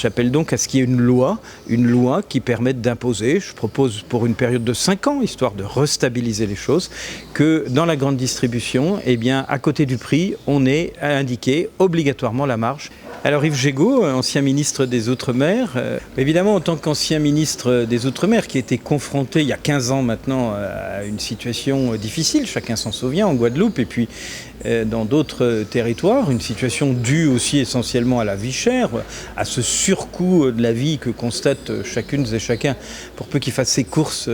J'appelle donc à ce qu'il y ait une loi qui permette d'imposer, je propose pour une période de 5 ans, histoire de restabiliser les choses, que dans la grande distribution, eh bien, à côté du prix, on ait à indiquer obligatoirement la marge. Alors Yves Jégo, ancien ministre des Outre-mer, évidemment en tant qu'ancien ministre des Outre-mer qui était confronté il y a 15 ans maintenant à une situation difficile, chacun s'en souvient, en Guadeloupe et puis dans d'autres territoires, une situation due aussi essentiellement à la vie chère, à ce surcoût de la vie que constate chacune et chacun pour peu qu'il fasse ses courses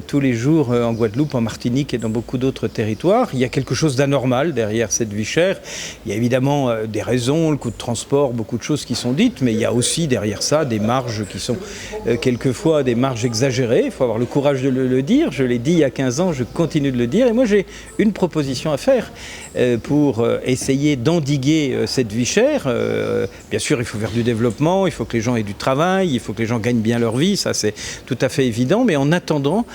tous les jours en Guadeloupe, en Martinique et dans beaucoup d'autres territoires. Il y a quelque chose d'anormal derrière cette vie chère. Il y a évidemment des raisons, le coût de transport, beaucoup de choses qui sont dites, mais il y a aussi derrière ça des marges qui sont quelquefois des marges exagérées. Il faut avoir le courage de le dire. Je l'ai dit il y a 15 ans, je continue de le dire. Et moi j'ai une proposition à faire pour essayer d'endiguer cette vie chère. Bien sûr, il faut faire du développement, il faut que les gens aient du travail, il faut que les gens gagnent bien leur vie, ça c'est tout à fait évident. Mais en attendant,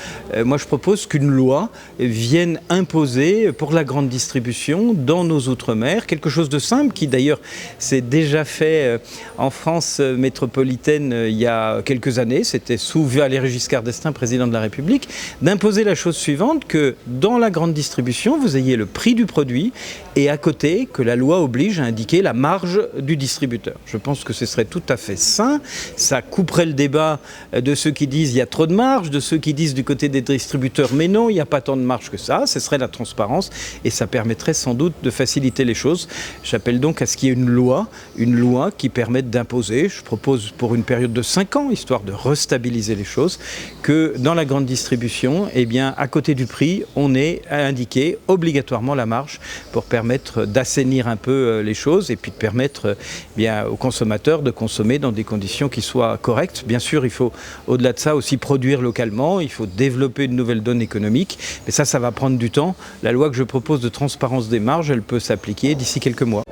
moi je propose qu'une loi vienne imposer pour la grande distribution dans nos outre-mer quelque chose de simple qui d'ailleurs s'est déjà fait en France métropolitaine il y a quelques années, c'était sous Valéry Giscard d'Estaing, président de la République, d'imposer la chose suivante, que dans la grande distribution, vous ayez le prix du produit et à côté que la loi oblige à indiquer la marge du distributeur. Je pense que ce serait tout à fait sain, ça couperait le débat de ceux qui disent il y a trop de marge, de ceux qui disent du côté des distributeurs mais non, il n'y a pas tant de marge que ça, ce serait la transparence et ça permettrait sans doute de faciliter les choses. J'appelle donc à ce qu'il y ait une loi qui permette d'imposer, je propose pour une période de 5 ans, histoire de restabiliser les choses, que dans la grande distribution, eh bien, à côté du prix, on ait à indiquer obligatoirement la marge pour permettre d'assainir un peu les choses et puis de permettre bien, aux consommateurs de consommer dans des conditions qui soient correctes. Bien sûr, il faut au-delà de ça aussi produire localement, il faut développer une nouvelle donne économique, mais ça va prendre du temps. La loi que je propose de transparence des marges, elle peut s'appliquer d'ici quelques mois.